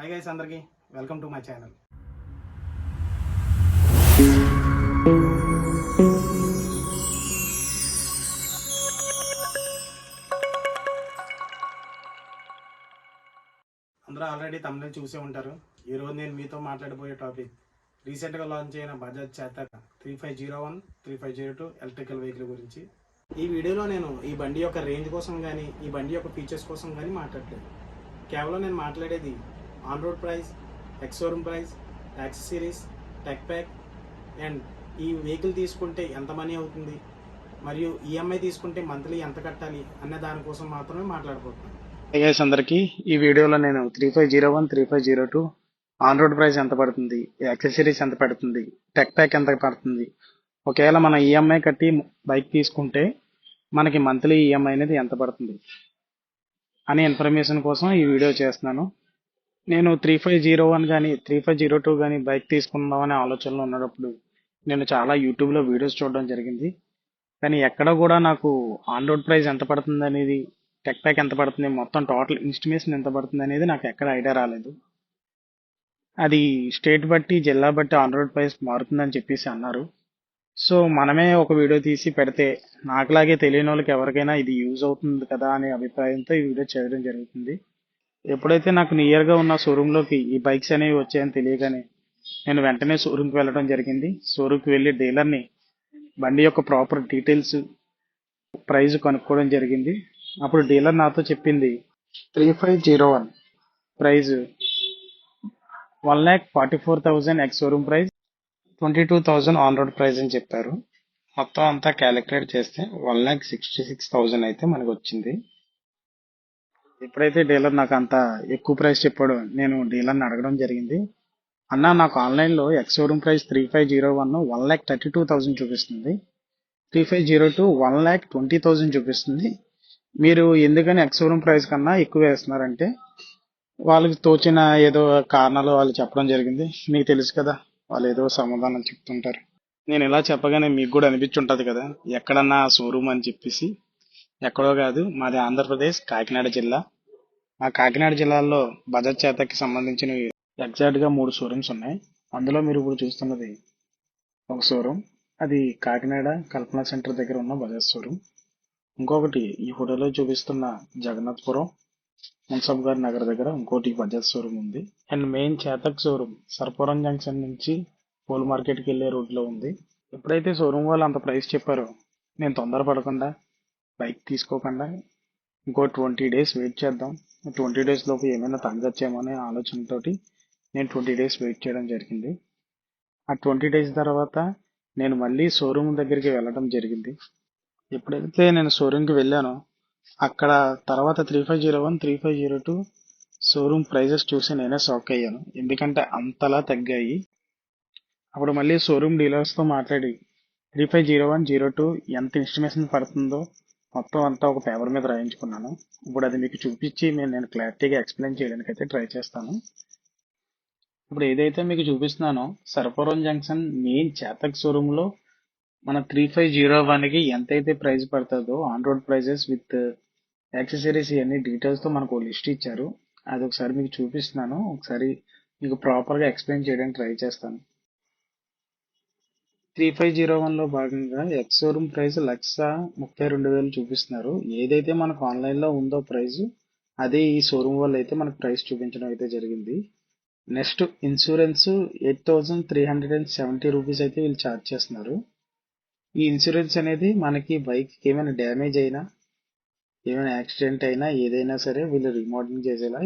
Hi guys అందరికి welcome to my channel. అందరూ already తమిళ చూసే ఉంటారు. ఈరోజు నేను మీతో మాట్లాడబోయే టాపిక్ రీసెంట్గా లాంచ్ అయిన బజాజ్ చేతక్ 3501 3502 ఎలక్ట్రికల్ వెహికల్ గురించి. ఈ వీడియోలో నేను ఈ బండి యొక్క రేంజ్ కోసం కానీ ఈ బండి యొక్క ఫీచర్స్ కోసం కానీ మాట్లాడలేదు. కేవలం నేను మాట్లాడేది on road price, X showroom price, accessories, tech pack and ఈ వెహికల్ తీసుకుంటే ఎంత మనీ అవుతుంది మరియు ఈఎంఐ తీసుకుంటే మంత్లీ ఎంత కట్టాలి అనే దానికోసం మాత్రమే మాట్లాడుకుంటున్నాను. గైస్ అందరికీ ఈ వీడియోలో నేను 3501 3502 ఆన్ రోడ్ ప్రైస్ ఎంత పడుతుంది, యాక్సెసరీస్ ఎంత పడుతుంది, టెక్ ప్యాక్ ఎంత పడుతుంది, ఒకవేళ మన ఈఎంఐ కట్టి బైక్ తీసుకుంటే మనకి మంత్లీ ఈఎంఐ అనేది ఎంత పడుతుంది అనే ఇన్ఫర్మేషన్ కోసం ఈ వీడియో చేస్తున్నాను. నేను 3501 కానీ 3502 కానీ బైక్ తీసుకుందామనే ఆలోచనలో ఉన్నప్పుడు నేను చాలా యూట్యూబ్లో వీడియోస్ చూడడం జరిగింది. కానీ ఎక్కడ కూడా నాకు ఆన్ రోడ్ ప్రైస్ ఎంత పడుతుంది అనేది, టెక్ ప్యాక్ ఎంత పడుతుంది, మొత్తం టోటల్ ఇన్స్టిమేషన్ ఎంత పడుతుంది అనేది నాకు ఎక్కడ ఐడియా రాలేదు. అది స్టేట్ బట్టి జిల్లా బట్టి ఆన్ రోడ్ ప్రైస్ మారుతుందని చెప్పేసి అన్నారు. సో మనమే ఒక వీడియో తీసి పెడితే నాకులాగే తెలియని వాళ్ళకి ఎవరికైనా ఇది యూజ్ అవుతుంది కదా అనే అభిప్రాయంతో ఈ వీడియో చేయడం జరుగుతుంది. ఎప్పుడైతే నాకు నియర్గా ఉన్న షోరూంలోకి ఈ బైక్స్ అనేవి వచ్చాయని తెలియగానే నేను వెంటనే షోరూమ్కి వెళ్ళడం జరిగింది. షోరూమ్కి వెళ్ళి డీలర్ని బండి యొక్క ప్రాపర్ డీటెయిల్స్, ప్రైస్ కనుక్కోవడం జరిగింది. అప్పుడు డీలర్ నాతో చెప్పింది 3501 price 1,44,000 ex showroom price, 22,000 on road price అని చెప్పారు. మొత్తం అంతా క్యాలిక్యులేట్ చేస్తే 1,66,000 అయితే మనకు వచ్చింది. ఎప్పుడైతే డీలర్ నాకు అంత ఎక్కువ ప్రైస్ చెప్పాడో నేను డీలర్ని అడగడం జరిగింది. అన్న, నాకు ఆన్లైన్లో ఎక్స్ షోరూమ్ ప్రైస్ 3501 1,32,000 చూపిస్తుంది, 3502 1,20,000 చూపిస్తుంది. మీరు ఎందుకని ఎక్స్ షోరూమ్ ప్రైస్ కన్నా ఎక్కువ వేస్తున్నారంటే వాళ్ళకి తోచిన ఏదో కారణాలు వాళ్ళు చెప్పడం జరిగింది. మీకు తెలుసు కదా, వాళ్ళు ఏదో సమాధానం చెప్తుంటారు. నేను ఇలా చెప్పగానే మీకు కూడా అనిపించుంటది కదా ఎక్కడన్నా షోరూమ్ అని చెప్పేసి. ఎక్కడో కాదు, మాది ఆంధ్రప్రదేశ్ కాకినాడ జిల్లా. ఆ కాకినాడ జిల్లాలో బజాజ్ చేతక్కి సంబంధించిన ఎగ్జాక్ట్గా 3 షోరూమ్స్ ఉన్నాయి. అందులో మీరు ఇప్పుడు చూస్తున్నది ఒక షోరూమ్, అది కాకినాడ కల్పన సెంటర్ దగ్గర ఉన్న బజాజ్ షోరూమ్. ఇంకొకటి ఈ ఫోటోలో చూపిస్తున్న జగన్నాథపురం మున్సబ్ గారి నగర్ దగ్గర ఇంకోటి బజాజ్ షోరూమ్ ఉంది. And main Chetak showroom Sarpuram junction నుంచి పోల్ మార్కెట్కి వెళ్ళే రోడ్లో ఉంది. ఎప్పుడైతే షోరూమ్ వాళ్ళు అంత ప్రైస్ చెప్పారో నేను తొందరపడకుండా బైక్ తీసుకోకుండా ఇంకో 20 డేస్ వెయిట్ చేద్దాం, 20 డేస్ లోపు ఏమైనా తగ్గచ్చేమో అనే ఆలోచనతోటి నేను 20 డేస్ వెయిట్ చేయడం జరిగింది. ఆ 20 డేస్ తర్వాత నేను మళ్ళీ షోరూమ్ దగ్గరికి వెళ్ళడం జరిగింది. ఎప్పుడైతే నేను షోరూమ్కి వెళ్ళానో అక్కడ తర్వాత 3501 3502 షోరూమ్ ప్రైజెస్ చూసి నేనే షాక్ అయ్యాను. ఎందుకంటే అంతలా తగ్గాయి. అప్పుడు మళ్ళీ షోరూమ్ డీలర్స్తో మాట్లాడి 3501 02 ఎంత ఇన్స్టిమేషన్ పడుతుందో మొత్తం అంతా ఒక పేపర్ మీద రాయించుకున్నాను. ఇప్పుడు అది మీకు చూపించి నేను క్లారిటీగా ఎక్స్ప్లెయిన్ చేయడానికి అయితే ట్రై చేస్తాను. ఇప్పుడు ఏదైతే మీకు చూపిస్తున్నానో సర్పురం జంక్షన్ మెయిన్ చేతక్ షోరూంలో మన 3501కి ఎంతైతే ప్రైస్ పడుతుందో on road prices with accessories ఇవన్నీ డీటెయిల్స్తో మనకు లిస్ట్ ఇచ్చారు. అది ఒకసారి మీకు చూపిస్తున్నాను. ఒకసారి మీకు ప్రాపర్గా ఎక్స్ప్లెయిన్ చేయడానికి ట్రై చేస్తాను. 3501లో భాగంగా ఎక్స్ షోరూమ్ ప్రైస్ 1,32,000 చూపిస్తున్నారు. ఏదైతే మనకు ఆన్లైన్లో ఉందో ప్రైస్ అదే ఈ షోరూమ్ వాళ్ళు అయితే మనకు ప్రైస్ చూపించడం అయితే జరిగింది. నెక్స్ట్ ఇన్సూరెన్స్ 8,370 రూపీస్ అయితే వీళ్ళు ఛార్జ్ చేస్తున్నారు. ఈ ఇన్సూరెన్స్ అనేది మనకి బైక్కి ఏమైనా డ్యామేజ్ అయినా, ఏమైనా యాక్సిడెంట్ అయినా, ఏదైనా సరే వీళ్ళు రీమోడలింగ్ చేసేలా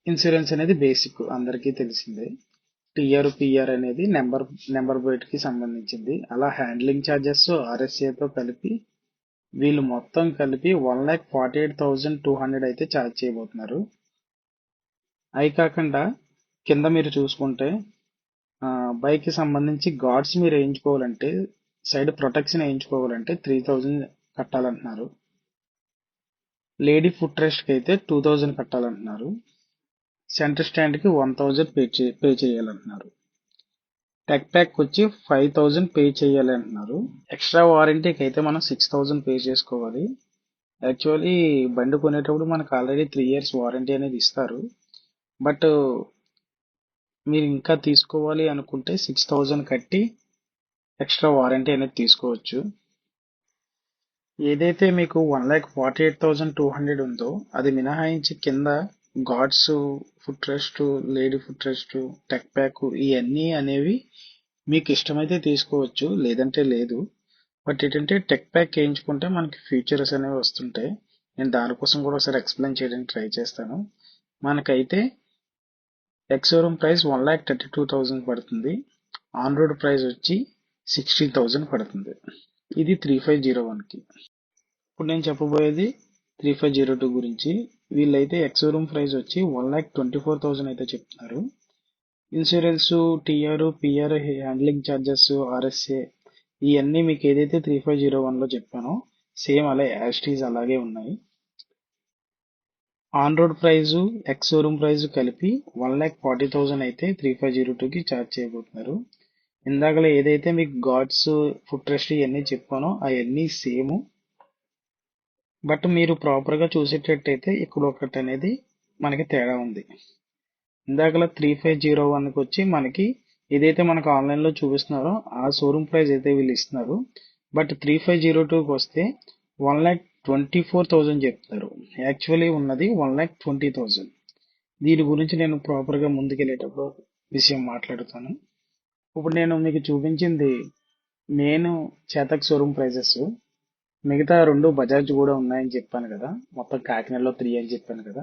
ఇన్సూరెన్స్ అనేది బేసిక్ అందరికీ తెలిసిందే. టిఆర్ పిఆర్ అనేది నెంబర్ ప్లేట్కి సంబంధించింది. అలా హ్యాండ్లింగ్ ఛార్జెస్ ఆర్ఎస్ఏతో కలిపి వీళ్ళు మొత్తం కలిపి 1,48,200 అయితే ఛార్జ్ చేయబోతున్నారు. అవి కాకుండా కింద మీరు చూసుకుంటే బైక్కి సంబంధించి గార్డ్స్ మీరు వేయించుకోవాలంటే, సైడ్ ప్రొటెక్షన్ వేయించుకోవాలంటే 3,000 కట్టాలంటున్నారు. లేడీ ఫుట్ రెస్ట్కి అయితే 2,000 కట్టాలంటున్నారు. సెంటర్ స్టాండ్కి 1,000 పే చేయాలంటున్నారు. టెక్ ప్యాక్ వచ్చి 5,000 పే చేయాలి అంటున్నారు. ఎక్స్ట్రా వారంటీకి అయితే మనం 6,000 పే చేసుకోవాలి. యాక్చువల్లీ బండి కొనేటప్పుడు మనకు ఆల్రెడీ 3 ఇయర్స్ వారంటీ అనేది ఇస్తారు. బట్ మీరు ఇంకా తీసుకోవాలి అనుకుంటే 6,000 కట్టి ఎక్స్ట్రా వారంటీ అనేది తీసుకోవచ్చు. ఏదైతే మీకు 1,48,200 ఉందో అది మినహాయించి కింద guards, foot rest, lady foot rest, tech pack ఇవన్నీ అనేవి మీకు ఇష్టమైతే తీసుకోవచ్చు, లేదంటే లేదు. బట్ ఏంటంటే టెక్ ప్యాక్ వేయించుకుంటే మనకి ఫీచర్స్ అనేవి వస్తుంటాయి. నేను దానికోసం కూడా ఒకసారి ఎక్స్ప్లెయిన్ చేయడానికి ట్రై చేస్తాను. మనకైతే ఎక్స్ షోరూమ్ ప్రైస్ 1,32,000 పడుతుంది. ఆన్ రోడ్ ప్రైస్ వచ్చి 16,000 పడుతుంది. ఇది 3501కి. ఇప్పుడు నేను చెప్పబోయేది 3502 గురించి. వీళ్ళైతే ఎక్స్ షోరూమ్ ప్రైస్ వచ్చి 1,24,000 అయితే చెప్తున్నారు. Insurance, TR, PR, handling charges, RSA ఇవన్నీ మీకు ఏదైతే 3501లో చెప్పానో సేమ్ అలా యాస్టీస్ అలాగే ఉన్నాయి. On road price ex showroom price కలిపి 1,40,000 అయితే 3502కి ఛార్జ్ చేయబోతున్నారు. ఇందాకలో ఏదైతే మీకు గాడ్స్, ఫుట్ రెస్ట్ ఇవన్నీ చెప్పానో అవన్నీ సేమ్. బట్ మీరు ప్రాపర్గా చూసేటట్టయితే ఇక్కడ ఒకటి అనేది మనకి తేడా ఉంది. ఇందాకలో 3501కి వచ్చి మనకి ఏదైతే మనకు ఆన్లైన్లో చూపిస్తున్నారో ఆ షోరూమ్ ప్రైస్ అయితే వీళ్ళు ఇస్తున్నారు. బట్ 3502కి వస్తే 1,24,000 చెప్తారు. యాక్చువల్లీ ఉన్నది 1,20,000. దీని గురించి నేను ప్రాపర్గా ముందుకెళ్ళేటప్పుడు విషయం మాట్లాడుతాను. ఇప్పుడు నేను మీకు చూపించింది నేను చేతక్ షోరూమ్ ప్రైజెస్. మిగతా 2 బజాజ్ కూడా ఉన్నాయని చెప్పాను కదా, మొత్తం కాకినాడలో 3 అని చెప్పాను కదా,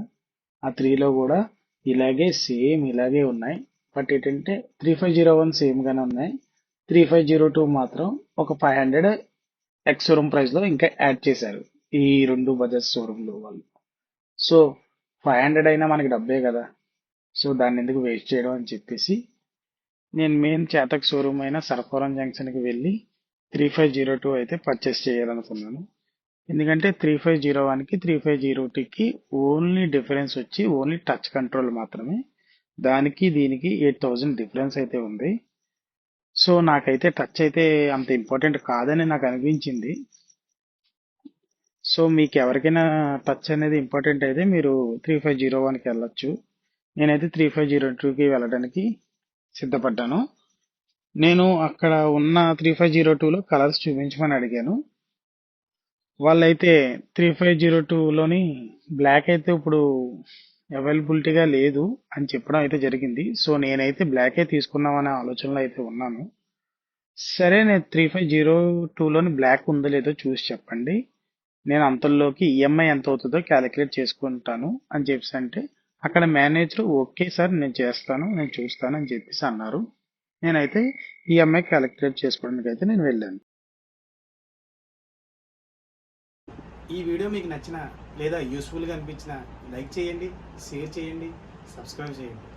ఆ 3లో కూడా ఇలాగే సేమ్ ఇలాగే ఉన్నాయి. బట్ ఏంటంటే 3501 సేమ్ గానే ఉన్నాయి. 3502 మాత్రం ఒక 500 ఎక్స్ షోరూమ్ ప్రైస్ లో ఇంకా యాడ్ చేశారు ఈ 2 బజాజ్ షోరూమ్ లో వాళ్ళు. సో 500 అయినా మనకి డబ్బే కదా, సో దాన్ని ఎందుకు వేస్ట్ చేయడం అని చెప్పేసి నేను మెయిన్ చేతక్ షోరూమ్ అయిన సరఫరం జంక్షన్కి వెళ్ళి 3502 అయితే పర్చేస్ చేయాలనుకున్నాను. ఎందుకంటే 3501కి 3502కి ఓన్లీ డిఫరెన్స్ వచ్చి ఓన్లీ టచ్ కంట్రోల్ మాత్రమే. దానికి దీనికి 8,000 డిఫరెన్స్ అయితే ఉంది. సో నాకైతే టచ్ అయితే అంత ఇంపార్టెంట్ కాదని నాకు అనిపించింది. సో మీకు ఎవరికైనా టచ్ అనేది ఇంపార్టెంట్ అయితే మీరు 3501కి వెళ్ళొచ్చు. నేనైతే 3502కి వెళ్ళడానికి సిద్ధపడ్డాను. నేను అక్కడ ఉన్న 3502లో కలర్స్ చూపించమని అడిగాను. వాళ్ళైతే 3502లోని బ్లాక్ అయితే ఇప్పుడు అవైలబిలిటీగా లేదు అని చెప్పడం అయితే జరిగింది. సో నేనైతే బ్లాకే తీసుకున్నామనే ఆలోచనలో అయితే ఉన్నాను. సరే, నేను 3502లోని బ్లాక్ ఉందో లేదో చూసి చెప్పండి, నేను అంతలోకి ఈఎంఐ ఎంత అవుతుందో క్యాలిక్యులేట్ చేసుకుంటాను అని చెప్పేసి అంటే అక్కడ మేనేజర్ ఓకే సార్ నేను చేస్తాను, నేను చూస్తాను అని చెప్పేసి అన్నారు. నేనైతే ఈఎంఐ క్యాలిక్యులేట్ చేసుకోవడానికి అయితే నేను వెళ్ళాను. ఈ వీడియో మీకు నచ్చిన లేదా యూస్ఫుల్గా అనిపించిన లైక్ చేయండి, షేర్ చేయండి, సబ్స్క్రైబ్ చేయండి.